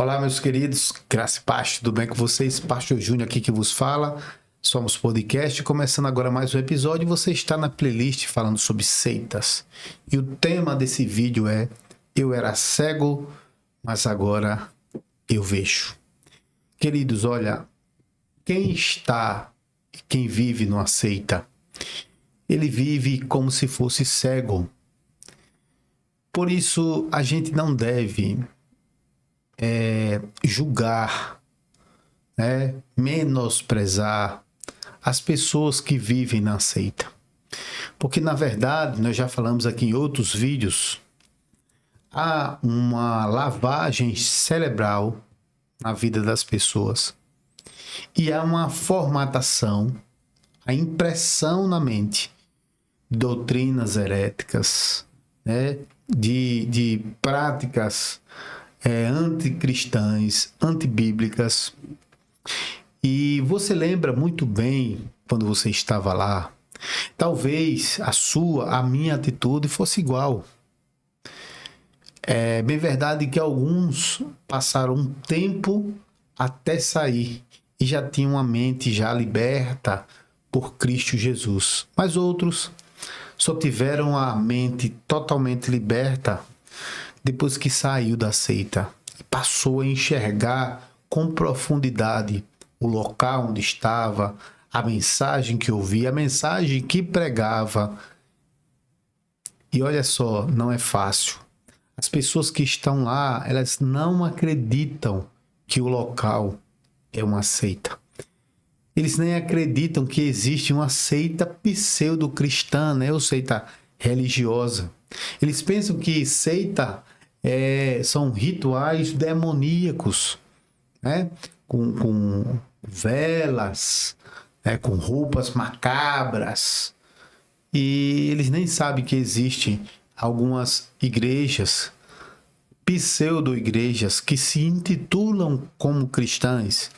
Olá, meus queridos, graça e paz, tudo bem com vocês? Pastor Júnior aqui que vos fala. Somos podcast, começando agora mais um episódio. Você está na playlist falando sobre seitas. E o tema desse vídeo é: Eu era cego, mas agora eu vejo. Queridos, olha, quem vive numa seita, ele vive como se fosse cego. Por isso, a gente não deve julgar, menosprezar as pessoas que vivem na seita. Porque, na verdade, nós já falamos aqui em outros vídeos, há uma lavagem cerebral na vida das pessoas. E há uma formatação, a impressão na mente de doutrinas heréticas, de práticas anticristãs, antibíblicas. E você lembra muito bem quando você estava lá, talvez a minha atitude fosse igual. É bem verdade que alguns passaram um tempo até sair e já tinham a mente já liberta por Cristo Jesus. Mas outros só tiveram a mente totalmente liberta depois que saiu da seita e passou a enxergar com profundidade o local onde estava, a mensagem que ouvia, a mensagem que pregava. E olha só, não é fácil. As pessoas que estão lá, elas não acreditam que o local é uma seita. Eles nem acreditam que existe uma seita pseudo-cristã, ou seita religiosa. Eles pensam que seita são rituais demoníacos, com velas, com roupas macabras. E eles nem sabem que existem algumas igrejas, pseudo-igrejas, que se intitulam como cristãs,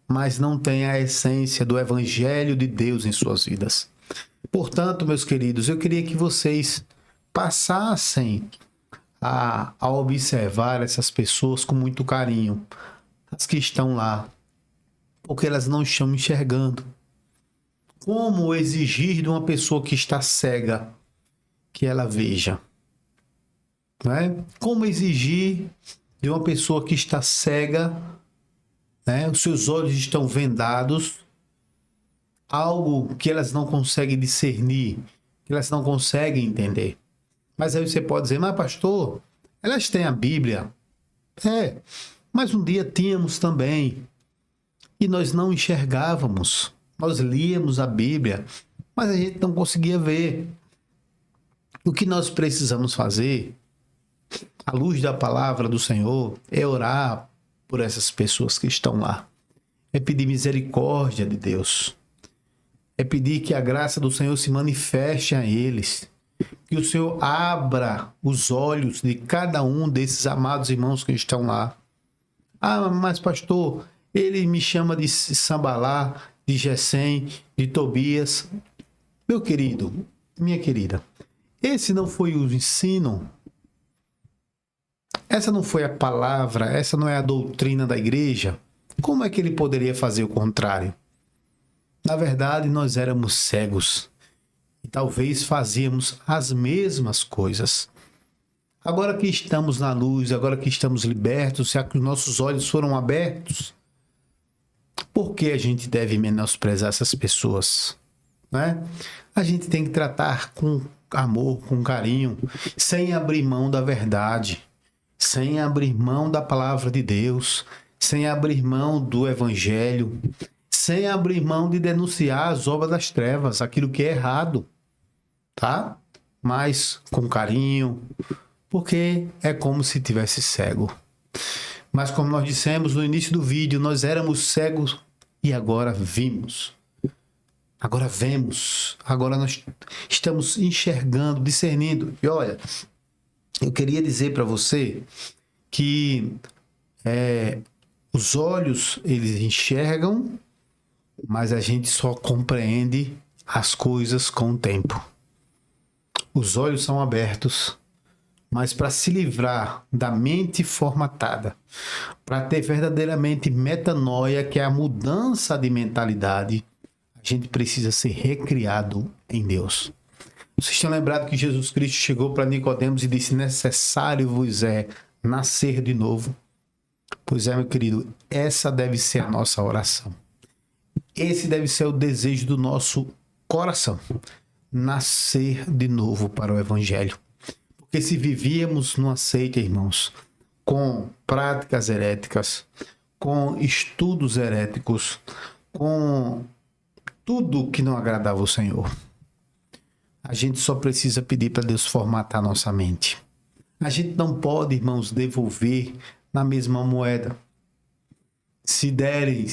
mas não têm a essência do Evangelho de Deus em suas vidas. Portanto, meus queridos, eu queria que vocês passassem a observar essas pessoas com muito carinho, as que estão lá, porque elas não estão enxergando. Como exigir de uma pessoa que está cega que ela veja? Como exigir de uma pessoa que está cega, os seus olhos estão vendados, algo que elas não conseguem discernir, que elas não conseguem entender? Mas aí você pode dizer: mas pastor, elas têm a Bíblia. Mas um dia tínhamos também. E nós não enxergávamos. Nós líamos a Bíblia, mas a gente não conseguia ver. O que nós precisamos fazer, à luz da palavra do Senhor, é orar por essas pessoas que estão lá. É pedir misericórdia de Deus. É pedir que a graça do Senhor se manifeste a eles. Que o Senhor abra os olhos de cada um desses amados irmãos que estão lá. Ah, mas pastor, ele me chama de Sambalá, de Gesem, de Tobias. Meu querido, minha querida, esse não foi o ensino? Essa não foi a palavra? Essa não é a doutrina da igreja? Como é que ele poderia fazer o contrário? Na verdade, nós éramos cegos. E talvez fazíamos as mesmas coisas. Agora que estamos na luz, agora que estamos libertos, já que os nossos olhos foram abertos, por que a gente deve menosprezar essas pessoas? A gente tem que tratar com amor, com carinho, sem abrir mão da verdade, sem abrir mão da palavra de Deus, sem abrir mão do Evangelho, sem abrir mão de denunciar as obras das trevas, aquilo que é errado. Mas com carinho, porque é como se tivesse cego. Mas como nós dissemos no início do vídeo, nós éramos cegos e agora vimos. Agora vemos. Agora nós estamos enxergando, discernindo. E olha, eu queria dizer para você que os olhos, eles enxergam, mas a gente só compreende as coisas com o tempo. Os olhos são abertos, Mas para se livrar da mente formatada, para ter verdadeiramente metanoia, que é a mudança de mentalidade, a gente precisa ser recriado em Deus. Vocês tinham lembrado que Jesus Cristo chegou para Nicodemos e disse: necessário vos é nascer de novo? Pois é, meu querido, essa deve ser a nossa oração. Esse deve ser o desejo do nosso coração. Nascer de novo para o Evangelho. Porque se vivíamos numa seita, irmãos, com práticas heréticas, com estudos heréticos, com tudo que não agradava ao Senhor, a gente só precisa pedir para Deus formatar nossa mente. A gente não pode, irmãos, devolver na mesma moeda. Se derem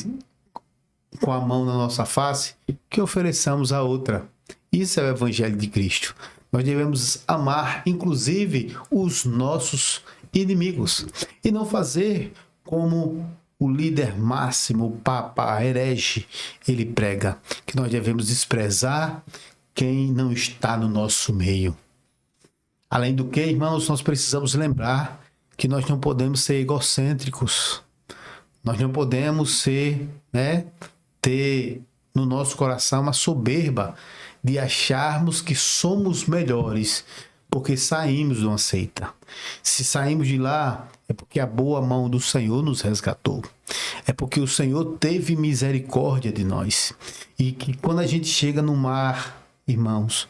com a mão na nossa face, que ofereçamos a outra. Isso é o Evangelho de Cristo. Nós devemos amar, inclusive, os nossos inimigos. E não fazer como o líder máximo, o Papa herege, ele prega, que nós devemos desprezar quem não está no nosso meio. Além do que, irmãos, nós precisamos lembrar que nós não podemos ser egocêntricos. Nós não podemos ter no nosso coração uma soberba de acharmos que somos melhores porque saímos de uma seita. Se saímos de lá, é porque a boa mão do Senhor nos resgatou. É porque o Senhor teve misericórdia de nós. E que quando a gente chega no mar, irmãos,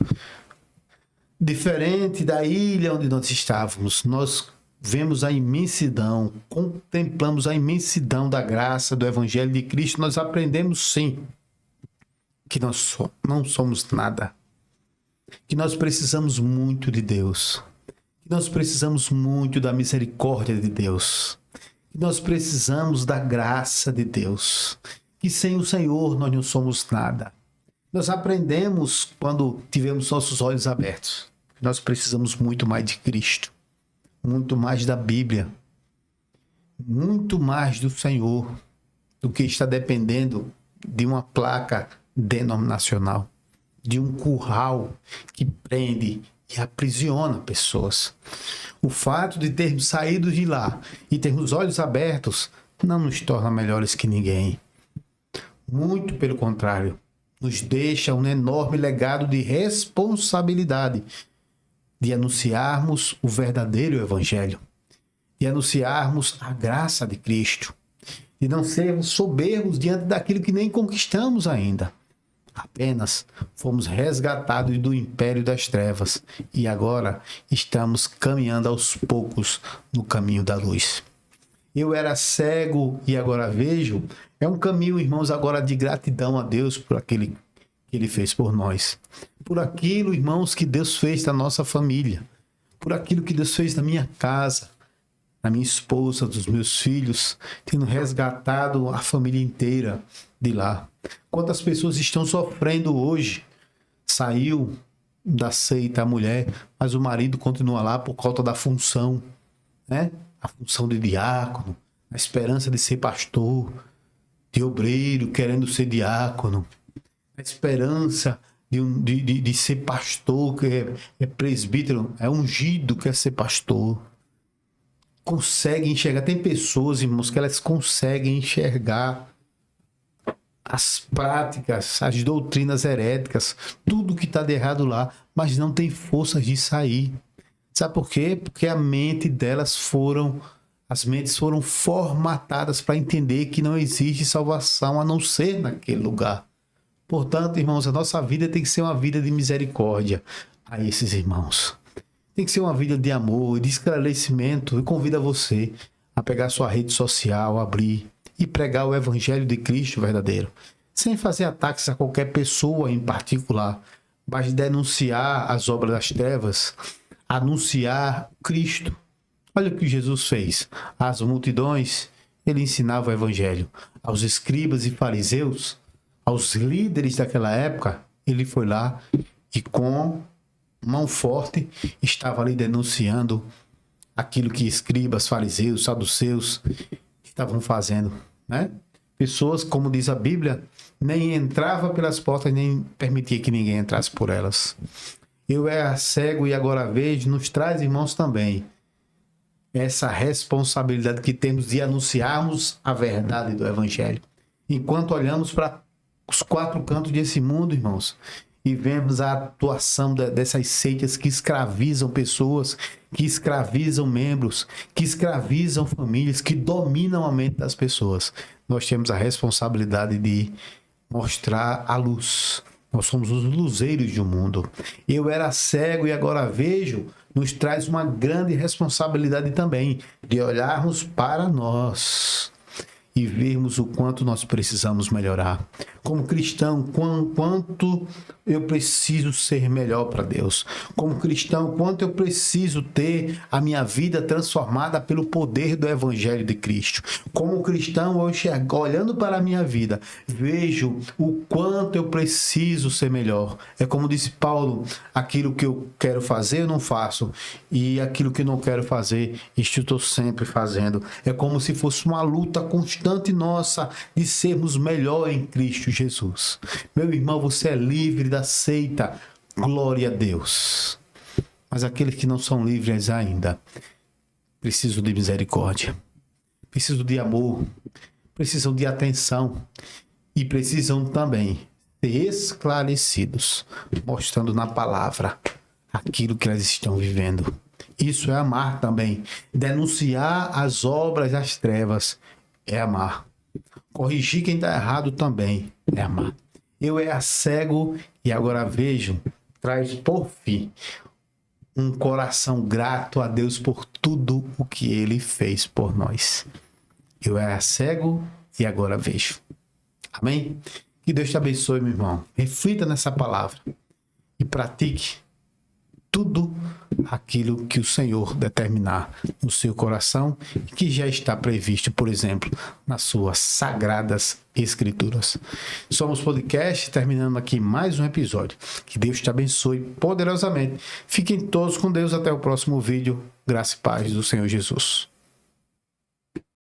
diferente da ilha onde nós estávamos, nós vemos a imensidão, contemplamos a imensidão da graça do Evangelho de Cristo, nós aprendemos sim que nós não somos nada, que nós precisamos muito de Deus, que nós precisamos muito da misericórdia de Deus, que nós precisamos da graça de Deus, que sem o Senhor nós não somos nada. Nós aprendemos quando tivemos nossos olhos abertos, que nós precisamos muito mais de Cristo, muito mais da Bíblia, muito mais do Senhor, do que está dependendo de uma placa denominacional, de um curral que prende e aprisiona pessoas. O fato de termos saído de lá e termos olhos abertos não nos torna melhores que ninguém. Muito pelo contrário, nos deixa um enorme legado de responsabilidade de anunciarmos o verdadeiro Evangelho, de anunciarmos a graça de Cristo, de não sermos soberbos diante daquilo que nem conquistamos ainda. Apenas fomos resgatados do império das trevas e agora estamos caminhando aos poucos no caminho da luz. Eu era cego e agora vejo. É um caminho, irmãos, agora de gratidão a Deus por aquele que Ele fez por nós. Por aquilo, irmãos, que Deus fez da nossa família. Por aquilo que Deus fez da minha casa, da minha esposa, dos meus filhos, tendo resgatado a família inteira de lá. Quantas pessoas estão sofrendo hoje? Saiu da seita a mulher, mas o marido continua lá por conta da função, né? A função de diácono, a esperança de ser pastor, de obreiro querendo ser diácono, a esperança de ser pastor, que é presbítero, é ungido, quer ser pastor. Consegue enxergar. Tem pessoas, irmãos, que elas conseguem enxergar as práticas, as doutrinas heréticas, tudo que está de errado lá, mas não tem forças de sair. Sabe por quê? Porque as mentes foram formatadas para entender que não existe salvação a não ser naquele lugar. Portanto, irmãos, a nossa vida tem que ser uma vida de misericórdia a esses irmãos. Tem que ser uma vida de amor e de esclarecimento. Eu convido a você a pegar sua rede social, abrir e pregar o Evangelho de Cristo verdadeiro, sem fazer ataques a qualquer pessoa em particular, mas denunciar as obras das trevas, anunciar Cristo. Olha o que Jesus fez. Às multidões, ele ensinava o Evangelho. Aos escribas e fariseus, aos líderes daquela época, ele foi lá e com mão forte estava ali denunciando aquilo que escribas, fariseus, saduceus estavam fazendo, né? Pessoas, como diz a Bíblia, nem entrava pelas portas, nem permitia que ninguém entrasse por elas. Eu era cego e agora vejo, nos traz, irmãos, também essa responsabilidade que temos de anunciarmos a verdade do Evangelho. Enquanto olhamos para os quatro cantos desse mundo, irmãos, e vemos a atuação dessas seitas que escravizam pessoas, que escravizam membros, que escravizam famílias, que dominam a mente das pessoas, nós temos a responsabilidade de mostrar a luz. Nós somos os luzeiros do mundo. Eu era cego e agora vejo, nos traz uma grande responsabilidade também de olharmos para nós e vermos o quanto nós precisamos melhorar. Como cristão, quanto eu preciso ser melhor para Deus. Como cristão, quanto eu preciso ter a minha vida transformada pelo poder do Evangelho de Cristo. Como cristão, eu enxergo, olhando para a minha vida, vejo o quanto eu preciso ser melhor. É como disse Paulo, aquilo que eu quero fazer, eu não faço. E aquilo que eu não quero fazer, isto eu estou sempre fazendo. É como se fosse uma luta constante nossa de sermos melhor em Cristo Jesus. Meu irmão, você é livre da seita. Glória a Deus. Mas aqueles que não são livres ainda precisam de misericórdia, precisam de amor, precisam de atenção e precisam também ser esclarecidos, mostrando na palavra aquilo que elas estão vivendo. Isso é amar também. Denunciar as obras das trevas é amar. Corrigir quem está errado também é amar. Eu era cego e agora vejo, traz por fim um coração grato a Deus por tudo o que Ele fez por nós. Eu era cego e agora vejo. Amém? Que Deus te abençoe, meu irmão. Reflita nessa palavra e pratique tudo aquilo que o Senhor determinar no seu coração e que já está previsto, por exemplo, nas suas sagradas escrituras. Somos Podcast, terminando aqui mais um episódio. Que Deus te abençoe poderosamente. Fiquem todos com Deus até o próximo vídeo. Graça e paz do Senhor Jesus.